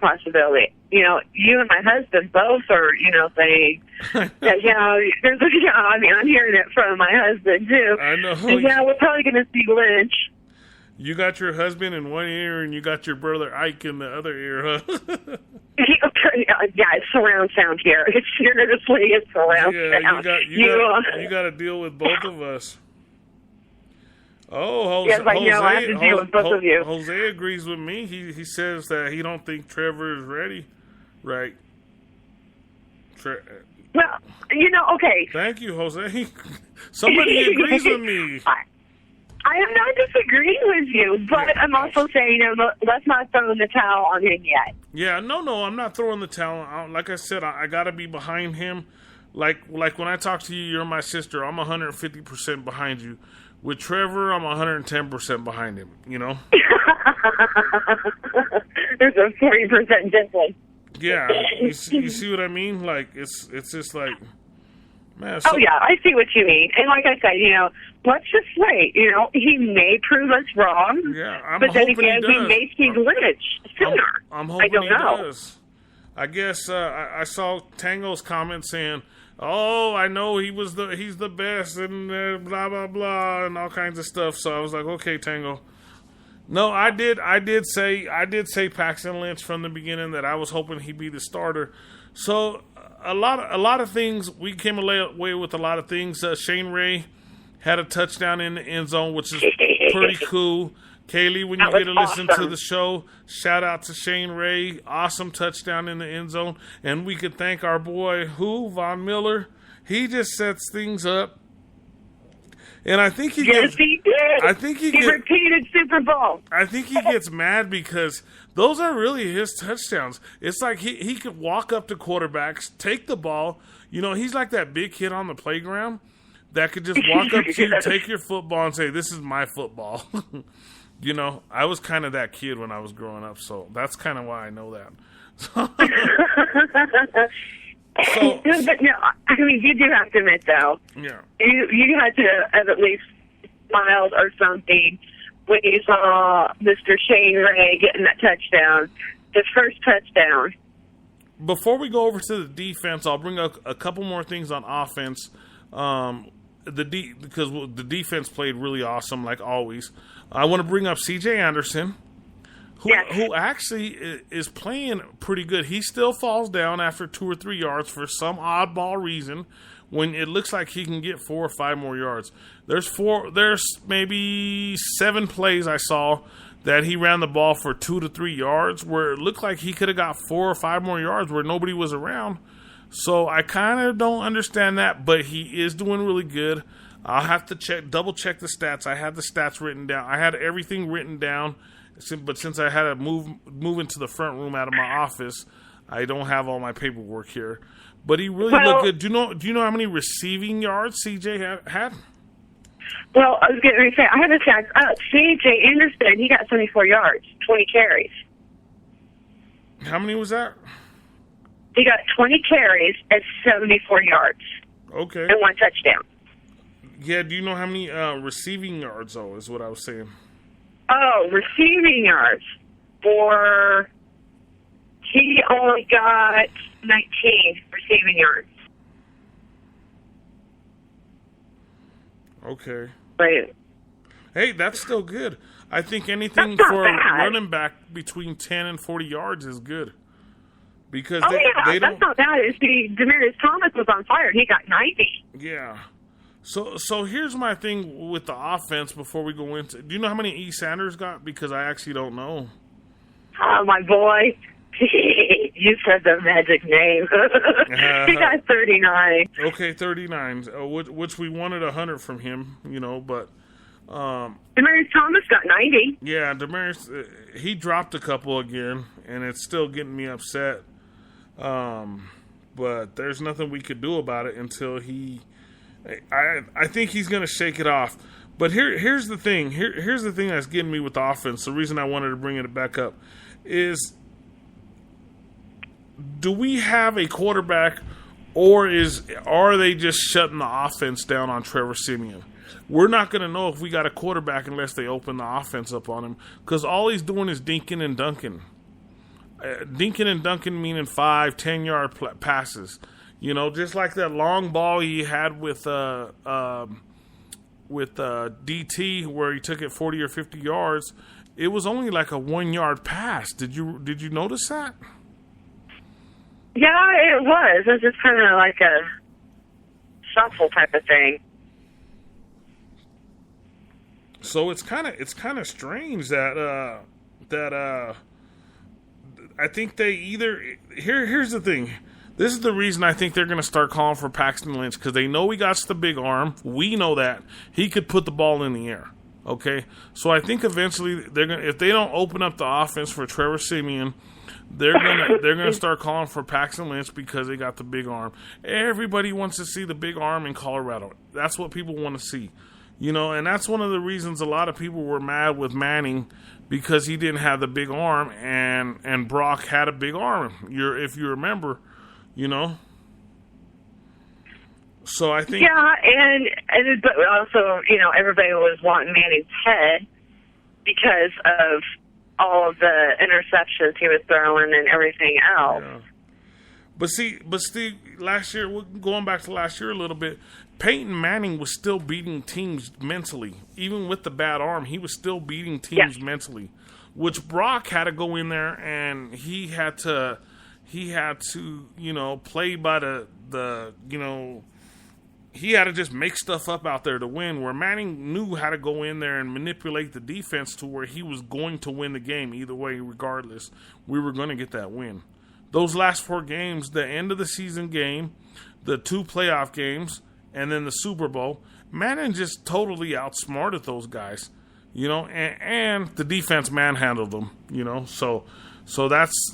possibility. You know, you and my husband both are, saying that, there's I mean, I'm hearing it from my husband, too. I know. And, we're probably going to see Lynch. You got your husband in one ear and you got your brother Ike in the other ear, huh? Yeah, it's surround sound here. It's surround sound. You got to deal with both of us. Oh, yes, I know. I have to deal with both of you. Jose agrees with me. He says that he don't think Trevor is ready. Right. Well, okay. Thank you, Jose. Somebody agrees with me. I am not disagreeing with you, but I'm also saying, let's not throw in the towel on him yet. Yeah, no, I'm not throwing the towel out. Like I said, I got to be behind him. Like when I talk to you, you're my sister. I'm 150% behind you. With Trevor, I'm 110% behind him, There's a 40% difference. Yeah, you see what I mean? Like, it's just like, man. Oh, yeah, I see what you mean. And like I said, let's just wait. He may prove us wrong. Yeah, but then again, we may see Lynch sooner. I'm hoping I don't know. Does. I guess I saw Tango's comment saying, "Oh, I know he's the best," and blah blah blah, and all kinds of stuff. So I was like, "Okay, Tango." No, I did say Paxton Lynch from the beginning that I was hoping he'd be the starter. So a lot of things, we came away with a lot of things. Shane Ray had a touchdown in the end zone, which is pretty cool. Kaylee, when you get to listen to the show, shout out to Shane Ray. Awesome touchdown in the end zone. And we could thank our boy, Von Miller. He just sets things up. And I think he yes, he did. I think he repeated Super Bowl. I think he gets mad because those are really his touchdowns. It's like he could walk up to quarterbacks, take the ball. He's like that big kid on the playground that could just walk up to you, take your football, and say, "This is my football." I was kind of that kid when I was growing up, so that's kind of why I know that. But no, I mean, you do have to admit, though, you had to have at least smiled or something when you saw Mr. Shane Ray getting that touchdown, the first touchdown. Before we go over to the defense, I'll bring up a couple more things on offense. Because the defense played really awesome, like always. I want to bring up C.J. Anderson, who actually is playing pretty good. He still falls down after 2 or 3 yards for some oddball reason when it looks like he can get 4 or 5 more yards. There's maybe 7 plays I saw that he ran the ball for 2 to 3 yards where it looked like he could have got 4 or 5 more yards where nobody was around. So I kind of don't understand that, but he is doing really good. I'll have to double check the stats. I had the stats written down. I had everything written down, but since I had to move into the front room out of my office, I don't have all my paperwork here. But he really looked good. Do you know how many receiving yards CJ had? Well, I was getting to say, I have a stat. CJ Anderson, he got 74 yards, 20 carries. How many was that? He got 20 carries at 74 yards. Okay. And 1 touchdown. Yeah, do you know how many receiving yards, though, is what I was saying? Oh, receiving yards. He only got 19 receiving yards. Okay. Right. Hey, that's still good. I think anything for a running back between 10 and 40 yards is good. Because they don't... that's not bad. Demaryius Thomas was on fire. He got 90. Yeah. So here's my thing with the offense before we go into... Do you know how many E. Sanders got? Because I actually don't know. Oh, my boy. You said the magic name. He got 39. Okay, 39. Which we wanted 100 from him, but... Demaryius Thomas got 90. Yeah, Demaryius, he dropped a couple again, and it's still getting me upset. But there's nothing we could do about it until he... I think he's going to shake it off. But here's the thing. Here's the thing that's getting me with the offense. The reason I wanted to bring it back up is, do we have a quarterback, or are they just shutting the offense down on Trevor Siemian? We're not going to know if we got a quarterback unless they open the offense up on him, because all he's doing is dinking and dunking. dinking and dunking meaning 5, 10-yard passes. You know, just like that long ball he had with DT where he took it 40 or 50 yards. It was only like a 1-yard pass. Did you notice that? Yeah, it was. It was just kind of like a shuffle type of thing. So it's kind of strange that I think they either here's the thing. This is the reason I think they're going to start calling for Paxton Lynch, because they know he got the big arm. We know that he could put the ball in the air. Okay, so I think eventually they're going, if they don't open up the offense for Trevor Siemian, they're gonna start calling for Paxton Lynch because they got the big arm. Everybody wants to see the big arm in Colorado. That's what people want to see, you know. And that's one of the reasons a lot of people were mad with Manning, because he didn't have the big arm, and Brock had a big arm. If you remember, you know. So I think but also, you know, everybody was wanting Manning's head because of all of the interceptions he was throwing and everything else. Yeah. But see, last year, going back to last year a little bit, Peyton Manning was still beating teams mentally. Even with the bad arm, he was still beating teams mentally. Which Brock had to go in there and he had to, you know, play by the you know, he had to just make stuff up out there to win, where Manning knew how to go in there and manipulate the defense to where he was going to win the game either way, regardless. We were going to get that win. Those last 4 games, the end of the season game, the 2 playoff games, and then the Super Bowl, Manning just totally outsmarted those guys, you know, and the defense manhandled them, you know, so that's...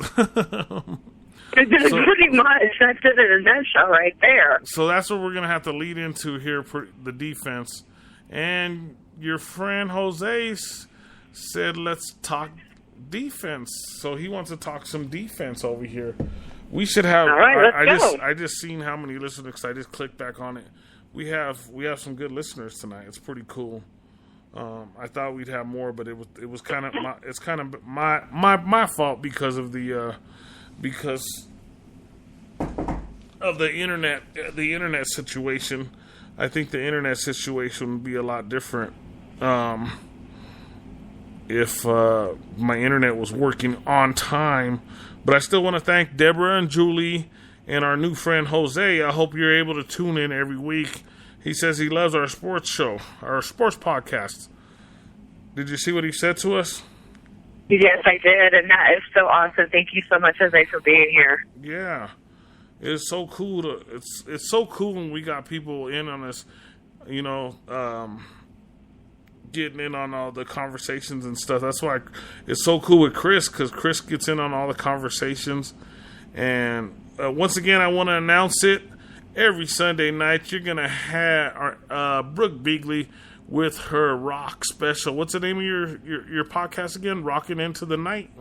Pretty much. That's it in a nutshell right there. So that's what we're going to have to lead into here for the defense. And your friend Jose said, let's talk defense. So he wants to talk some defense over here. We should have... All right, let's go. I just seen how many listeners, because I just clicked back on it. We have some good listeners tonight. It's pretty cool. I thought we'd have more, but it was kind of my fault because of the... because of the internet situation. I think the internet situation would be a lot different if my internet was working on time. But I still want to thank Deborah and Julie and our new friend Jose. I hope you're able to tune in every week. He says he loves our sports show, our sports podcast. Did you see what he said to us? Yes, I did, and that is so awesome. Thank you so much, Jose, for being here. Yeah, it's so cool it's so cool when we got people in on this, you know, getting in on all the conversations and stuff. That's why it's so cool with Chris, because Chris gets in on all the conversations. And once again, I want to announce it. Every Sunday night, you're gonna have our Brooke Beeghly with her rock special. What's the name of your podcast again? Rockin' Into the Night?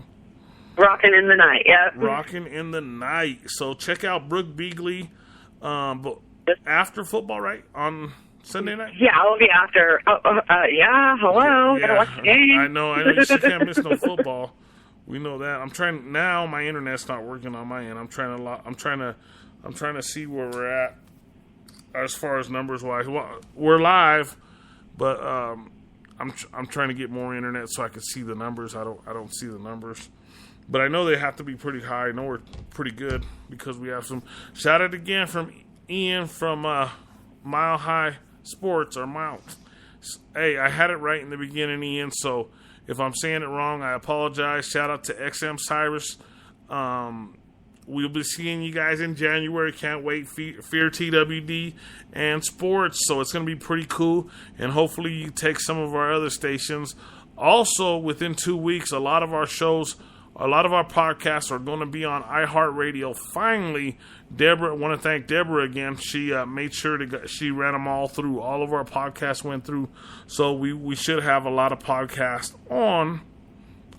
Rockin' in the Night, yeah. Rockin' in the Night. So check out Brooke Beeghly after football, right? On Sunday night? Yeah, I'll be after. Yeah, hello. Yeah, gotta watch the game. I know. She can't miss no football. We know that. I'm trying now. My internet's not working on my end. I'm trying to see where we're at as far as numbers wise. We're live. But I'm trying to get more internet so I can see the numbers. I don't see the numbers, but I know they have to be pretty high. I know we're pretty good because we have some. Shout out again from Ian from Mile High Sports or Mile. Hey, I had it right in the beginning, Ian. So if I'm saying it wrong, I apologize. Shout out to XM Cyrus. We'll be seeing you guys in January. Can't wait. Fear TWD and sports. So it's going to be pretty cool. And hopefully you take some of our other stations. Also, within 2 weeks, a lot of our shows, a lot of our podcasts are going to be on iHeartRadio. Finally, Deborah, I want to thank Deborah again. She made sure she ran them all through. All of our podcasts went through. So we should have a lot of podcasts on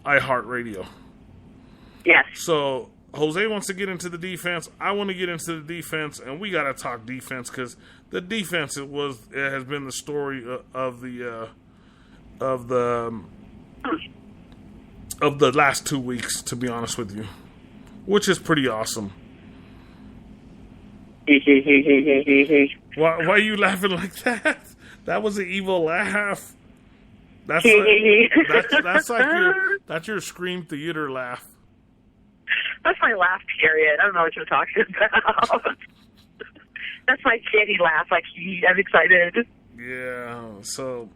iHeartRadio. Yes. So Jose wants to get into the defense. I want to get into the defense, and we got to talk defense because the defense has been the story of the last 2 weeks. To be honest with you, which is pretty awesome. Why are you laughing like that? That was an evil laugh. That's your Scream Theater laugh. That's my laugh period. I don't know what you're talking about. That's my kitty laugh. Like, I'm excited. Yeah. So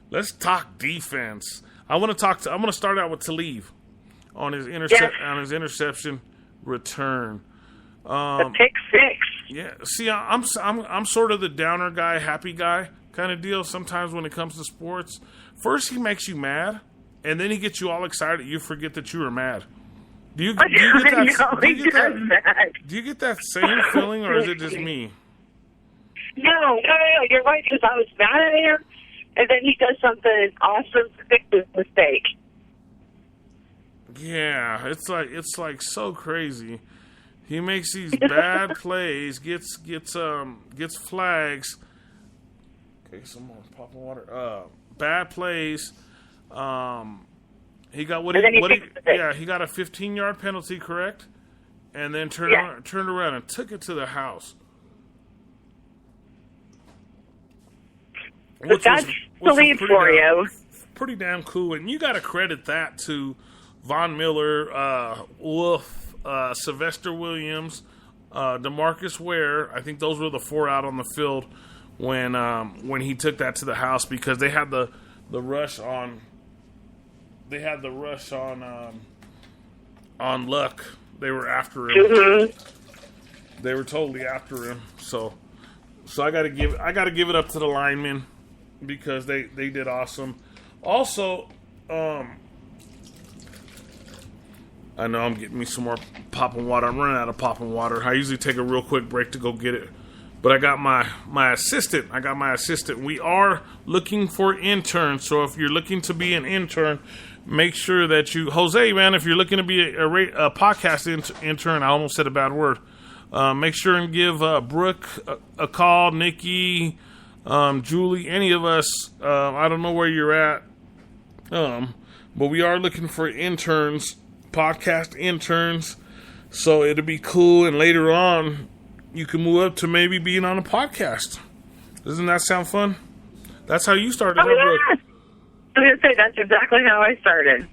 let's talk defense. I'm going to start out with Talib on his interception return. The pick six. Yeah. See, I'm sort of the downer guy, happy guy kind of deal. Sometimes when it comes to sports, first he makes you mad, and then he gets you all excited. You forget that you were mad. Do you get that same feeling, or is it just me? No, you're right, because I was mad at him, and then he does something awesome to fix his mistake. Yeah, it's like so crazy. He makes these bad plays, gets flags. Okay, some more popping water. Bad plays. He got he got a 15-yard penalty, correct? And then turned around and took it to the house. But that's the lead for you. Pretty damn cool, and you got to credit that to Von Miller, Wolf, Sylvester Williams, DeMarcus Ware. I think those were the four out on the field when he took that to the house, because they had the rush on. They had the rush on Luck. They were after him. Mm-hmm. They were totally after him. So I got to give it up to the linemen, because they did awesome. Also, I know I'm getting me some more popping water. I'm running out of popping water. I usually take a real quick break to go get it. But I got my assistant. We are looking for interns. So if you're looking to be an intern, make sure that you... Jose, man, if you're looking to be a podcast intern, I almost said a bad word. Make sure and give Brooke a call, Nikki, Julie, any of us. I don't know where you're at. But we are looking for interns, podcast interns. So it'll be cool. And later on, you can move up to maybe being on a podcast. Doesn't that sound fun? That's how you started, Brooke? I was going to say, that's exactly how I started.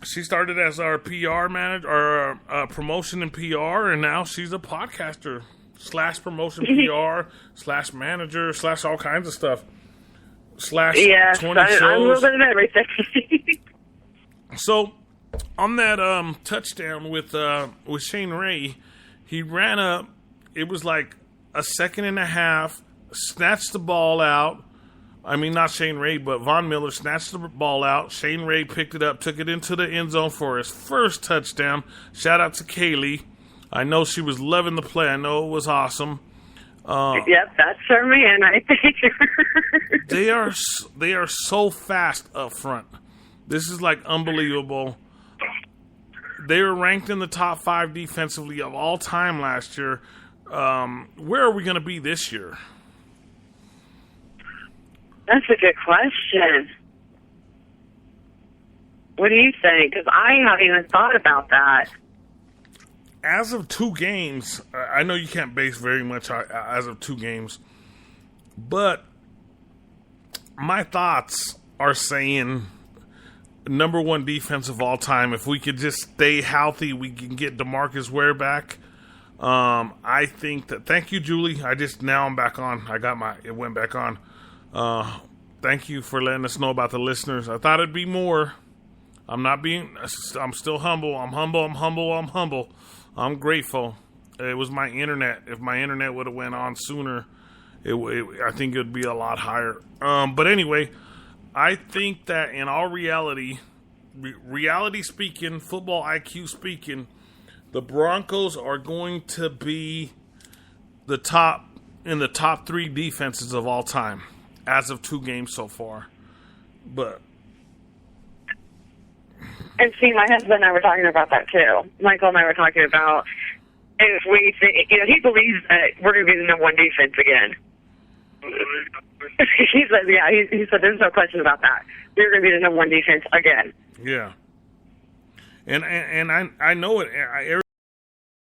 She started as our PR manager, or promotion and PR, and now she's a podcaster / promotion PR / manager / all kinds of stuff / 20 shows. I'm a little bit of everything. So on that touchdown with Shane Ray, he ran up. It was like a second and a half. Snatched the ball out. I mean, not Shane Ray, but Von Miller snatched the ball out. Shane Ray picked it up, took it into the end zone for his first touchdown. Shout out to Kaylee. I know she was loving the play. I know it was awesome. Yep, that's her man, I think. They are so fast up front. This is like unbelievable. They were ranked in the top 5 defensively of all time last year. Where are we going to be this year? That's a good question. What do you think? Because I haven't even thought about that. As of 2 games, I know you can't base very much as of 2 games, but my thoughts are saying number 1 defense of all time. If we could just stay healthy, we can get DeMarcus Ware back. I think that. Thank you, Julie. Now I'm back on. It went back on. Thank you for letting us know about the listeners. I thought it'd be more. I'm still humble. I'm humble. I'm grateful. It was my internet. If my internet would have went on sooner, I think it would be a lot higher. But anyway, I think that in all reality speaking, football IQ speaking, the Broncos are going to be in the top 3 defenses of all time as of 2 games so far. But and see, my husband and I were talking about that too. Michael and I were talking about if we think, he believes that we're going to be the number 1 defense again. He said, he said, there's no question about that. We're going to be the number 1 defense again. Yeah. And I know it.